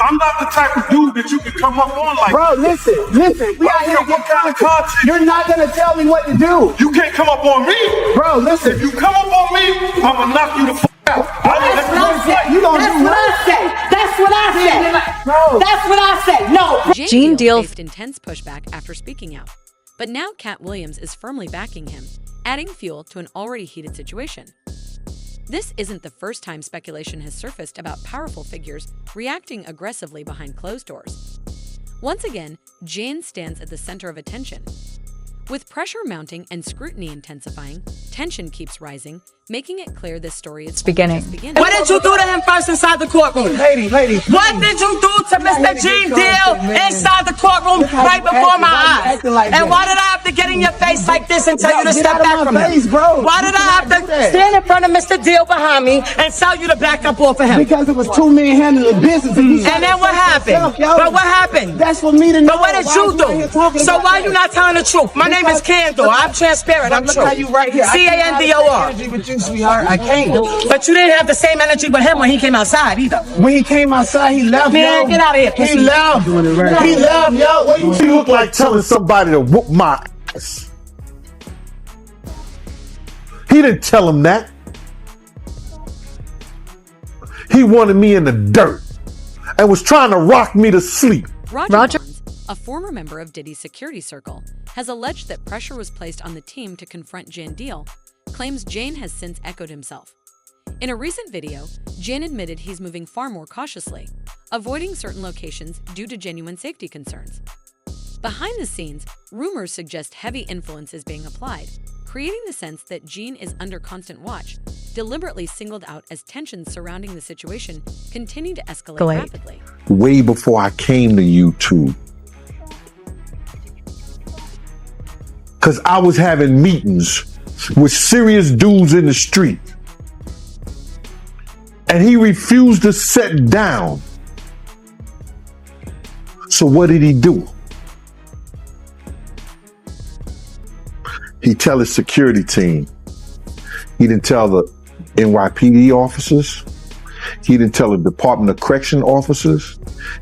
I'm not the type of dude that you can come up on like. Bro, listen. We out here what kind of content? You're not gonna tell me what to do. You can't come up on me. Bro, listen. If you come up on me, I'ma knock you the fuck out. That's what I say. That's what I say. Bro. That's what I say. No. Gene Deal faced intense pushback after speaking out. But now Katt Williams is firmly backing him, adding fuel to an already heated situation. This isn't the first time speculation has surfaced about powerful figures reacting aggressively behind closed doors. Once again, Jane stands at the center of attention. With pressure mounting and scrutiny intensifying, tension keeps rising, making it clear this story is beginning. What did you do to him first inside the courtroom? Lady. What did you do to Mr. Gene Deal inside the courtroom right before my eyes? And why did I have to get in your face like this and tell you to step back from him? Why did I have to stand in front of Mr. Deal behind me and tell you to back up off of him? Because it was two men handling business. And then what happened? But what happened? That's for me to know. But what did you do? So why are you not telling the truth? My name is Candor. I'm transparent. I'm true. C-A-N-D-O-R. Sweetheart, I can't. But you didn't have the same energy with him when he came outside either. When he came outside, he left. Man, get out of here. He left. He left, yo. What you You look like telling somebody to whoop my ass. He didn't tell him that. He wanted me in the dirt and was trying to rock me to sleep. Roger, a former member of Diddy's security circle, has alleged that pressure was placed on the team to confront Gene Deal, claims Jane has since echoed himself. In a recent video, Jane admitted he's moving far more cautiously, avoiding certain locations due to genuine safety concerns. Behind the scenes, rumors suggest heavy influence is being applied, creating the sense that Gene is under constant watch, deliberately singled out as tensions surrounding the situation continue to escalate rapidly. Way before I came to YouTube, because I was having meetings with serious dudes in the street, and he refused to sit down. So what did he do? He tell his security team. He didn't tell the NYPD officers. He didn't tell the Department of Correction officers.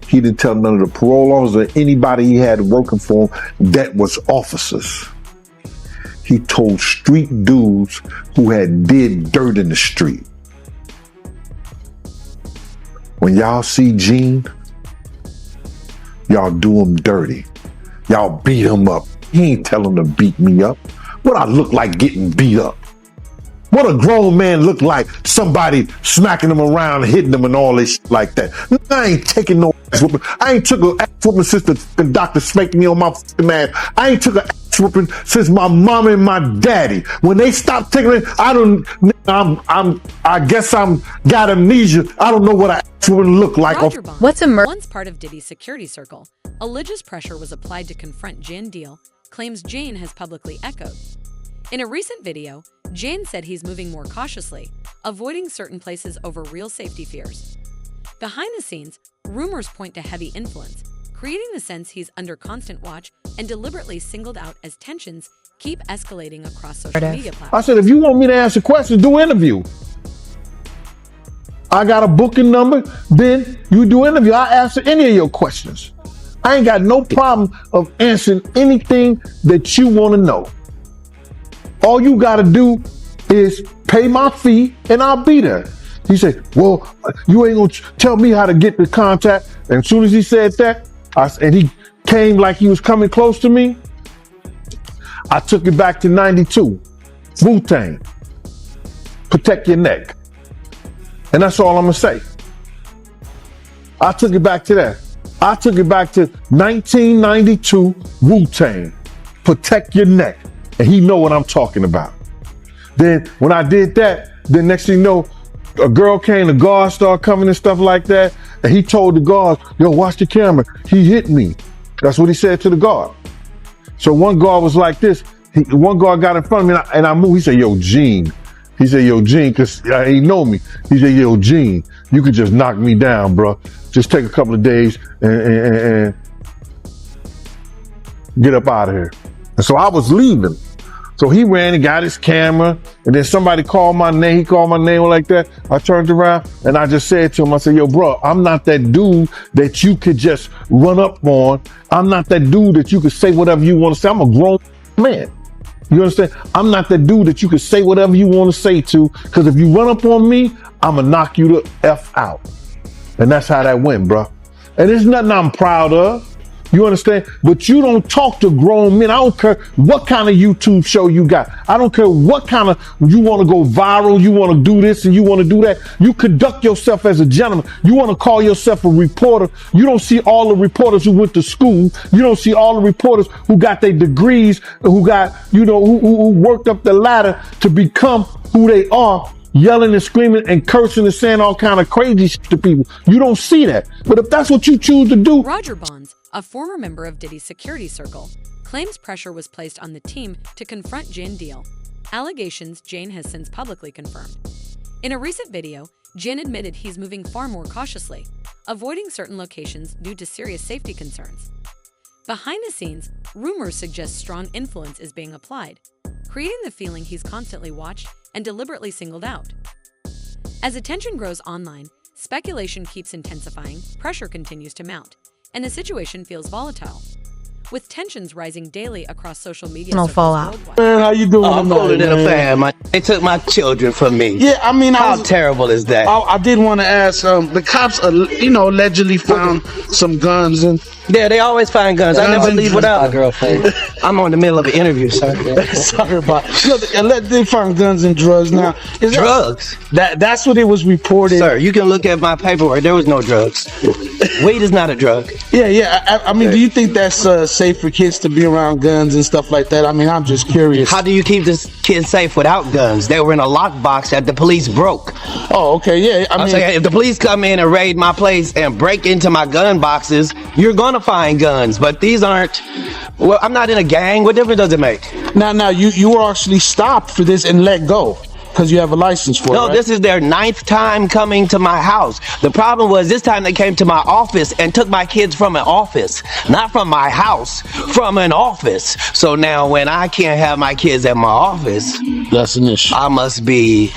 He didn't tell none of the parole officers or anybody he had working for him that was officers. He told street dudes who had did dirt in the street. When y'all see Gene, y'all do him dirty. Y'all beat him up. He ain't tell him to beat me up. What I look like getting beat up? What a grown man look like? Somebody smacking him around, hitting him and all this shit like that. I ain't taking no ass whooping. I ain't took an ass whooping since the doctor spanked me on my fucking ass. I ain't took an ass whooping since my mom and my daddy. When they stopped taking it, I guess I'm got amnesia. I don't know what an ass whooping look like. Once part of Diddy's security circle, alleges pressure was applied to confront Gene Deal, claims Jane has publicly echoed. In a recent video, Jane said he's moving more cautiously, avoiding certain places over real safety fears. Behind the scenes, rumors point to heavy influence, creating the sense he's under constant watch and deliberately singled out as tensions keep escalating across social media platforms. I said, if you want me to answer questions, do an interview. I got a booking number, then you do an interview. I answer any of your questions. I ain't got no problem of answering anything that you want to know. All you got to do is pay my fee and I'll be there. He said, well, you ain't going to tell me how to get the contact. And as soon as he said that, and he came like he was coming close to me, I took it back to 92. Wu-Tang. Protect your neck. And that's all I'm going to say. I took it back to that. I took it back to 1992 Wu-Tang. Protect your neck. And he know what I'm talking about. Then when I did that, then next thing you know, a girl came, the guards started coming and stuff like that. And he told the guards, yo, watch the camera. He hit me. That's what he said to the guard. So one guard was like this. One guard got in front of me and I moved. He said, yo, Gene. He said, yo, Gene, because he know me. He said, yo, Gene, you could just knock me down, bro. Just take a couple of days and get up out of here. And so I was leaving. So he ran and got his camera, and then somebody called my name. He called my name like that. I turned around and I just said to him, I said, yo, bro, I'm not that dude that you could just run up on. I'm not that dude that you could say whatever you want to say. I'm a grown man. You understand? I'm not that dude that you could say whatever you want to say to, because if you run up on me, I'm going to knock you the F out. And that's how that went, bro. And there's nothing I'm proud of. You understand? But you don't talk to grown men. I don't care what kind of YouTube show you got. I don't care what kind of, you want to go viral, you want to do this and you want to do that. You conduct yourself as a gentleman. You want to call yourself a reporter. You don't see all the reporters who went to school. You don't see all the reporters who got their degrees, who got, you know, who worked up the ladder to become who they are, yelling and screaming and cursing and saying all kind of crazy shit to people. You don't see that. But if that's what you choose to do. Roger Bonds, a former member of Diddy's security circle, claims pressure was placed on the team to confront Jin Deal, allegations Jane has since publicly confirmed. In a recent video, Jin admitted he's moving far more cautiously, avoiding certain locations due to serious safety concerns. Behind the scenes, rumors suggest strong influence is being applied, creating the feeling he's constantly watched and deliberately singled out. As attention grows online, speculation keeps intensifying, pressure continues to mount, and the situation feels volatile, with tensions rising daily across social media circles worldwide. Man, how you doing? I'm older than a fan. They took my children from me. Yeah, I mean, how terrible is that? I did want to ask. The cops, you know, allegedly found some guns and. Yeah, they always find guns. I never leave without my girlfriend. I'm on the middle of an interview, sir. Sorry about. They found guns and drugs. Now, is drugs? That's what it was reported. Sir, you can look at my paperwork. There was no drugs. Weed is not a drug. Yeah. I mean, do you think that's safe for kids to be around guns and stuff like that? I mean, I'm just curious. How do you keep this kid safe without guns? They were in a lockbox that the police broke. Oh, okay, yeah. I mean, saying, if the police come in and raid my place and break into my gun boxes, you're gonna find guns. But these aren't. Well, I'm not in a gang. What difference does it make? Now, you were actually stopped for this and let go. Because you have a license for it, No, right? This is their 9th time coming to my house. The problem was this time they came to my office and took my kids from an office. Not from my house, from an office. So now when I can't have my kids at my office, that's an issue. I must be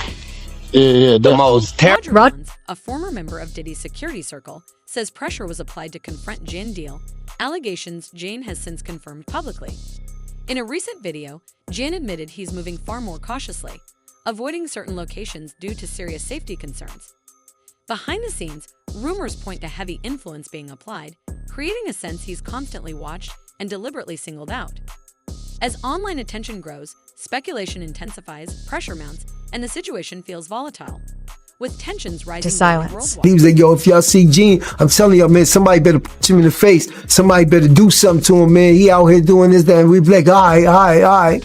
the most terrible. Roger Bonds, a former member of Diddy's security circle, says pressure was applied to confront Jin Deal, allegations Jane has since confirmed publicly. In a recent video, Jin admitted he's moving far more cautiously, avoiding certain locations due to serious safety concerns. Behind the scenes, rumors point to heavy influence being applied, creating a sense he's constantly watched and deliberately singled out. As online attention grows, speculation intensifies, pressure mounts, and the situation feels volatile, with tensions rising worldwide. He was like, yo, if y'all see Gene, I'm telling y'all, man, somebody better punch him in the face. Somebody better do something to him, man. He out here doing this, that. And we be like, all right.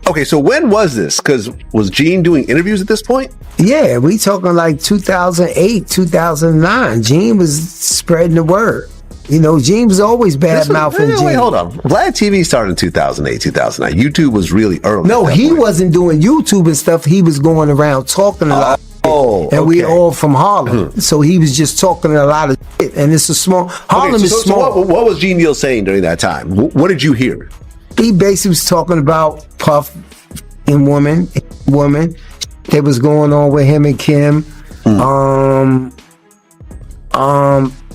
Okay, so when was this? Because was Gene doing interviews at this point? Yeah, we talking like 2008, 2009. Gene was spreading the word. You know, Gene was always bad mouthing. Wait, hold on. Vlad TV started in 2008, 2009. YouTube was really early. No, he wasn't doing YouTube and stuff. He was going around talking a lot. And we all from Harlem. So he was just talking a lot of shit. And it's a small, Harlem is small. So what was Gene Deal saying during that time? What did you hear? He basically was talking about Puff and woman that was going on with him and Kim.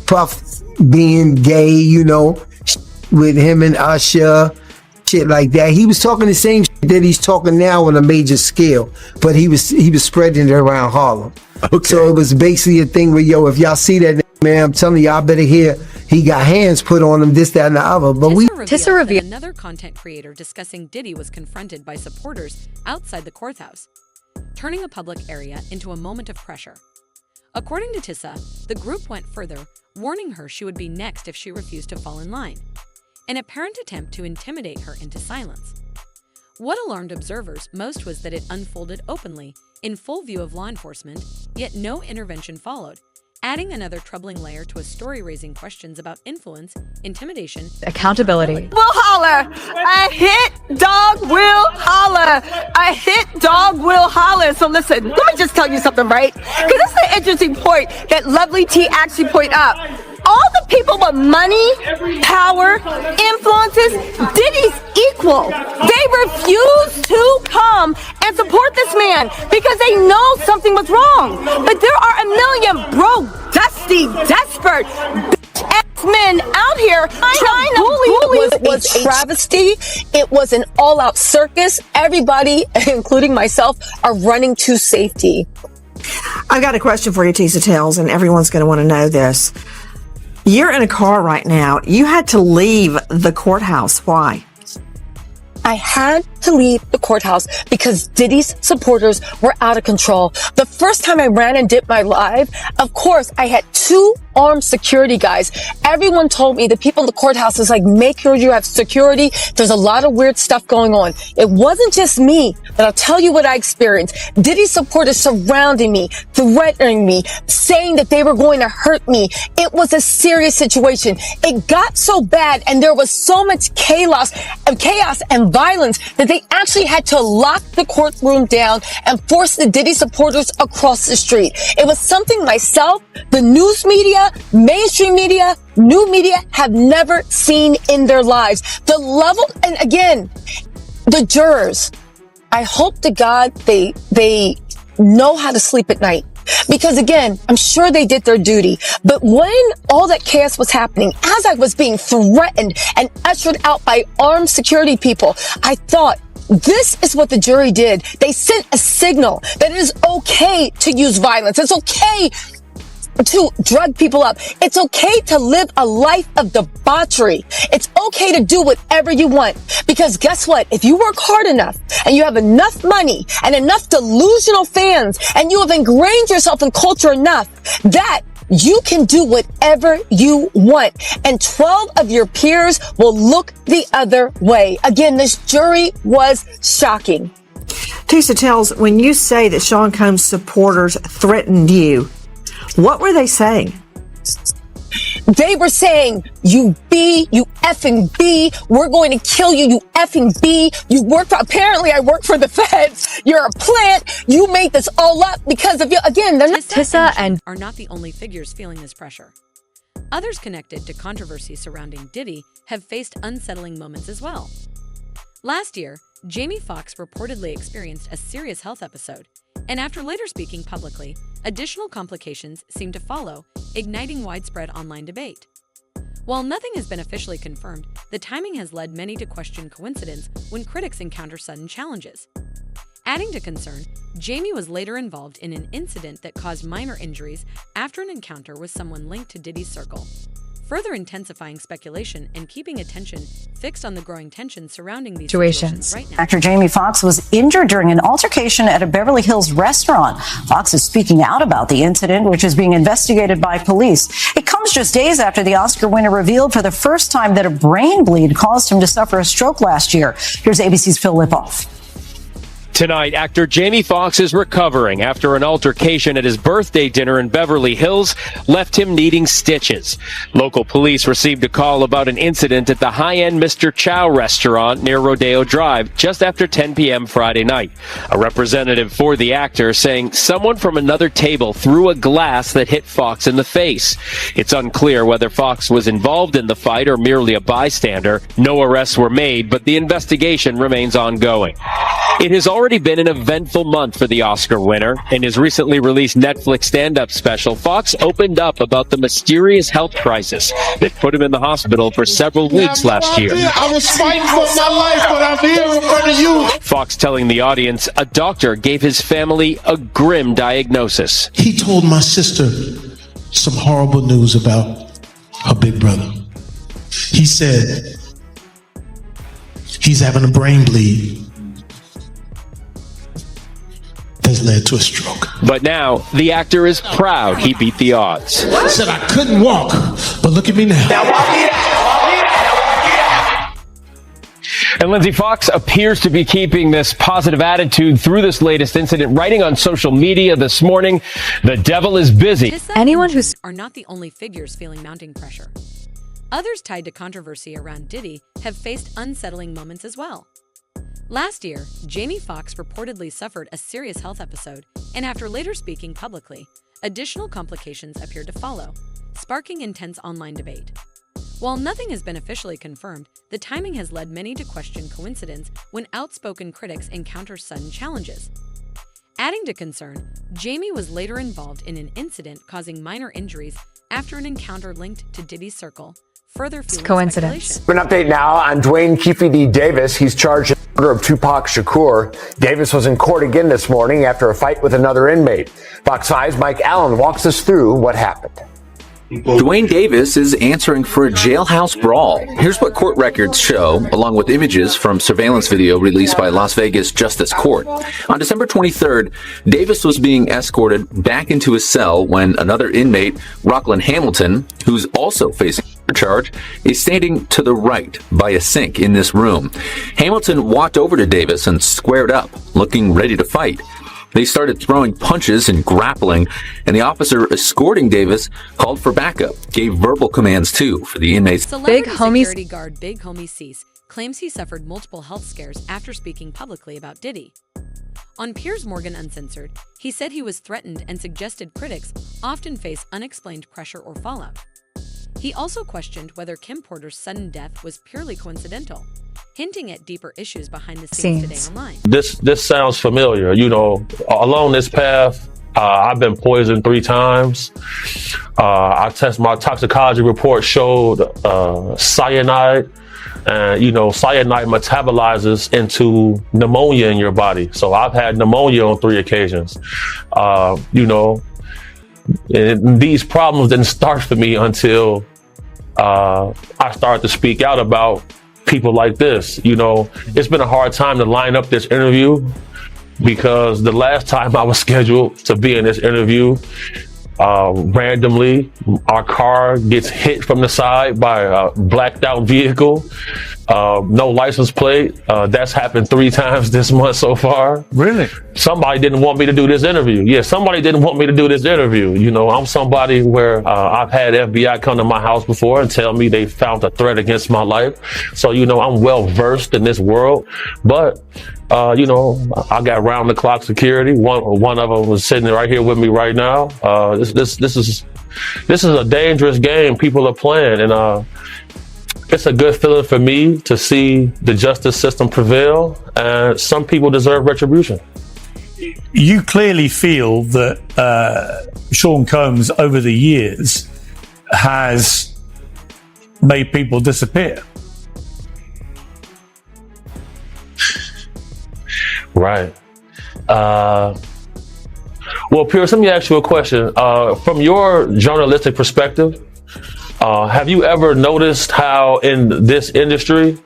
Puff being gay, you know, with him and Usher, shit like that. He was talking the same shit that he's talking now on a major scale, but he was spreading it around Harlem. Okay. So it was basically a thing where, yo, if y'all see that, man, I'm telling y'all better hear he got hands put on him, this, that, and the other. But Tissa revealed another content creator discussing Diddy was confronted by supporters outside the courthouse, turning a public area into a moment of pressure. According to Tissa, the group went further, warning her she would be next if she refused to fall in line, an apparent attempt to intimidate her into silence. What alarmed observers most was that it unfolded openly, in full view of law enforcement, yet no intervention followed, adding another troubling layer to a story raising questions about influence, intimidation, accountability. Will holler. A hit dog will holler. A hit dog will holler. So listen, let me just tell you something, right? Because this is an interesting point that Lovely T actually point out. All the People with money, power, influences, Diddy's equal. They refuse to come and support this man because they know something was wrong. But there are a million broke, dusty, desperate bitch-ass men out here trying to bully. It was a travesty. It was an all-out circus. Everybody, including myself, are running to safety. I've got a question for you, Tisa Tells, and everyone's going to want to know this. You're in a car right now. You had to leave the courthouse. Why? I had to leave the courthouse because Diddy's supporters were out of control. The first time I ran and did my live, of course, I had 2 armed security guys. Everyone told me, the people in the courthouse is like, make sure you have security. There's a lot of weird stuff going on. It wasn't just me, but I'll tell you what I experienced. Diddy's supporters surrounding me, threatening me, saying that they were going to hurt me. It was a serious situation. It got so bad and there was so much chaos and violence that they actually had to lock the courtroom down and force the Diddy supporters across the street. It was something myself, the news media, mainstream media, new media have never seen in their lives. The level, and again, the jurors, I hope to God they know how to sleep at night. Because again, I'm sure they did their duty. But when all that chaos was happening, as I was being threatened and ushered out by armed security people, I thought, this is what the jury did. They sent a signal that it is okay to use violence. It's okay to drug people up. It's okay to live a life of debauchery. It's okay to do whatever you want. Because guess what? If you work hard enough and you have enough money and enough delusional fans and you have ingrained yourself in culture enough that you can do whatever you want. And 12 of your peers will look the other way. Again, this jury was shocking. Tisa Tells, when you say that Sean Combs supporters threatened you, what were they saying? They were saying, you effing B, we're going to kill you, you effing B. Apparently I work for the feds. You're a plant. You made this all up because of you. Again, they're not. Tissa and are not the only figures feeling this pressure. Others connected to controversy surrounding Diddy have faced unsettling moments as well. Last year, Jamie Foxx reportedly experienced a serious health episode, and after later speaking publicly, additional complications seemed to follow, igniting widespread online debate. While nothing has been officially confirmed, the timing has led many to question coincidence when critics encounter sudden challenges. Adding to concern, Jamie was later involved in an incident that caused minor injuries after an encounter with someone linked to Diddy's circle, further intensifying speculation and keeping attention fixed on the growing tension surrounding these situations right now. Actor Jamie Foxx was injured during an altercation at a Beverly Hills restaurant. Foxx is speaking out about the incident, which is being investigated by police. It comes just days after the Oscar winner revealed for the first time that a brain bleed caused him to suffer a stroke last year. Here's ABC's Phil Lipoff. Tonight, actor Jamie Foxx is recovering after an altercation at his birthday dinner in Beverly Hills left him needing stitches. Local police received a call about an incident at the high-end Mr. Chow restaurant near Rodeo Drive just after 10 p.m. Friday night. A representative for the actor saying someone from another table threw a glass that hit Foxx in the face. It's unclear whether Foxx was involved in the fight or merely a bystander. No arrests were made, but the investigation remains ongoing. It has already been an eventful month for the Oscar winner. In his recently released Netflix stand-up special, Foxx opened up about the mysterious health crisis that put him in the hospital for several weeks last year. I was fighting for my life, but I'm here in front of you. Foxx telling the audience a doctor gave his family a grim diagnosis. He told my sister some horrible news about her big brother. He said he's having a brain bleed has led to a stroke. But now, the actor is proud he beat the odds. I said I couldn't walk, but look at me now. And Lindsay, Foxx appears to be keeping this positive attitude through this latest incident, writing on social media this morning, "The devil is busy." Anyone who are not the only figures feeling mounting pressure. Others tied to controversy around Diddy have faced unsettling moments as well. Last year, Jamie Foxx reportedly suffered a serious health episode, and after later speaking publicly, additional complications appeared to follow, sparking intense online debate. While nothing has been officially confirmed, the timing has led many to question coincidence when outspoken critics encounter sudden challenges. Adding to concern, Jamie was later involved in an incident causing minor injuries after an encounter linked to Diddy's circle, further fueling coincidence. speculation. An update now on Dwayne Keefe D. Davis. He's charged in the murder of Tupac Shakur. Davis was in court again this morning after a fight with another inmate. Fox 5's Mike Allen walks us through what happened. Dwayne Davis is answering for a jailhouse brawl. Here's what court records show, along with images from surveillance video released by Las Vegas Justice Court. On December 23rd, Davis was being escorted back into his cell when another inmate, Rockland Hamilton, who's also facing a charge, is standing to the right by a sink in this room. Hamilton walked over to Davis and squared up, looking ready to fight. They started throwing punches and grappling, and the officer escorting Davis called for backup, gave verbal commands too for the inmates. Celebrity security guard Big Homie Cease claims he suffered multiple health scares after speaking publicly about Diddy. On Piers Morgan Uncensored, he said he was threatened and suggested critics often face unexplained pressure or fallout. He also questioned whether Kim Porter's sudden death was purely coincidental, hinting at deeper issues behind the scenes today online. This sounds familiar. You know, along this path, I've been poisoned 3 times. My toxicology report showed cyanide. And, you know, cyanide metabolizes into pneumonia in your body. So I've had pneumonia on 3 occasions. You know, and these problems didn't start for me until I started to speak out about people like this. You know, it's been a hard time to line up this interview because the last time I was scheduled to be in this interview, randomly, our car gets hit from the side by a blacked out vehicle. No license plate. That's happened 3 times this month so far. Really? Somebody didn't want me to do this interview. Yeah, somebody didn't want me to do this interview. You know, I'm somebody where I've had FBI come to my house before and tell me they found a threat against my life. So, you know, I'm well versed in this world. But, you know, I got round the clock security. One of them was sitting right here with me right now. This is a dangerous game people are playing, and it's a good feeling for me to see the justice system prevail, and some people deserve retribution. You clearly feel that Sean Combs over the years has made people disappear. Right. Well, Pierce, let me ask you a question. From your journalistic perspective, have you ever noticed how in this industry,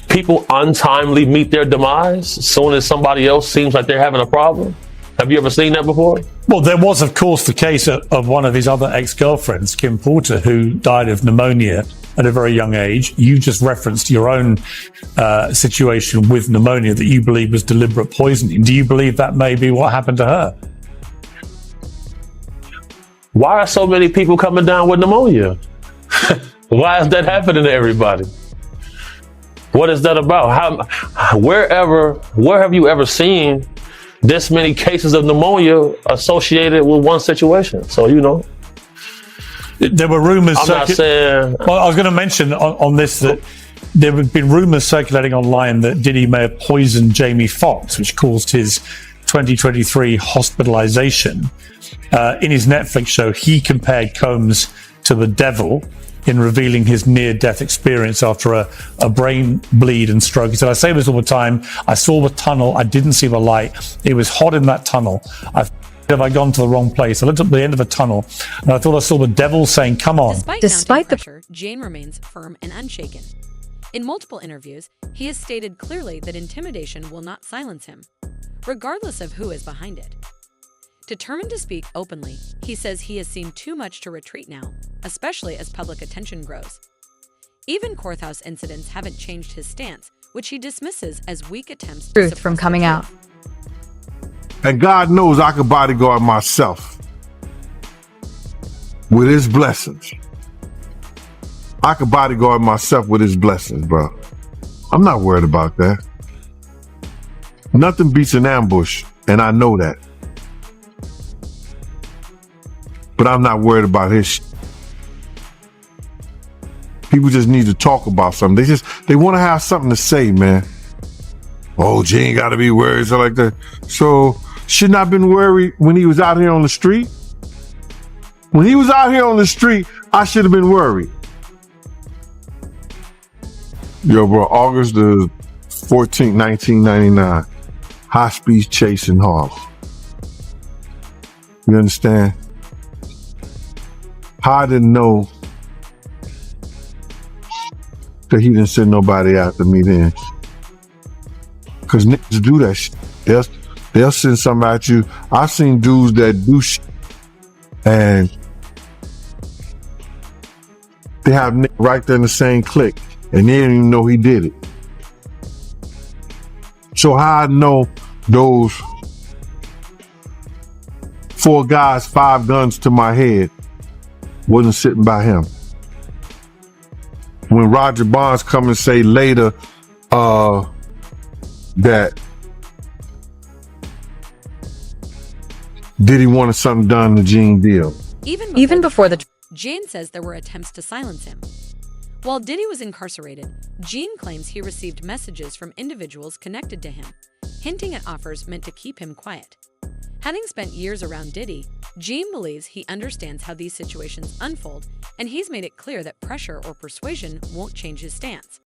people untimely meet their demise as soon as somebody else seems like they're having a problem? Have you ever seen that before? Well, there was, of course, the case of one of his other ex-girlfriends, Kim Porter, who died of pneumonia at a very young age. You just referenced your own situation with pneumonia that you believe was deliberate poisoning. Do you believe that may be what happened to her? Why are so many people coming down with pneumonia? Why is that happening to everybody? What is that about? Where have you ever seen this many cases of pneumonia associated with one situation? So, you know. There were rumors. I'm not saying. Well, I was going to mention on this that there have been rumors circulating online that Diddy may have poisoned Jamie Foxx, which caused his 2023 hospitalization. In his Netflix show, he compared Combs to the devil in revealing his near-death experience after a brain bleed and stroke. He said, I say this all the time. I saw the tunnel. I didn't see the light. It was hot in that tunnel. Have I gone to the wrong place? I looked at the end of a tunnel and I thought I saw the devil saying, come on. Despite the pressure, Jane remains firm and unshaken. In multiple interviews, he has stated clearly that intimidation will not silence him, regardless of who is behind it. Determined to speak openly, he says he has seen too much to retreat now, especially as public attention grows. Even courthouse incidents haven't changed his stance, which he dismisses as weak attempts to Truth from coming out. And God knows I can bodyguard myself with his blessings. I can bodyguard myself with his blessings, bro. I'm not worried about that. Nothing beats an ambush, and I know that. But I'm not worried about his shit. People just need to talk about something. They want to have something to say, man. Oh, Gene got to be worried, so like that. So shouldn't I have been worried when he was out here on the street? When he was out here on the street, I should have been worried. Yo, bro, August the 14th, 1999. High-speed chase in Harlem. You understand? How I didn't know that he didn't send nobody after me then. Because niggas do that shit. They'll send something at you. I've seen dudes that do shit and they have niggas right there in the same clique and they didn't even know he did it. So how I know those 4 guys, 5 guns to my head wasn't sitting by him. When Roger Bonds come and say later that Diddy wanted something done to Gene Deal. Even before the Jane says there were attempts to silence him. While Diddy was incarcerated, Gene claims he received messages from individuals connected to him, hinting at offers meant to keep him quiet. Having spent years around Diddy, Gene believes he understands how these situations unfold, and he's made it clear that pressure or persuasion won't change his stance.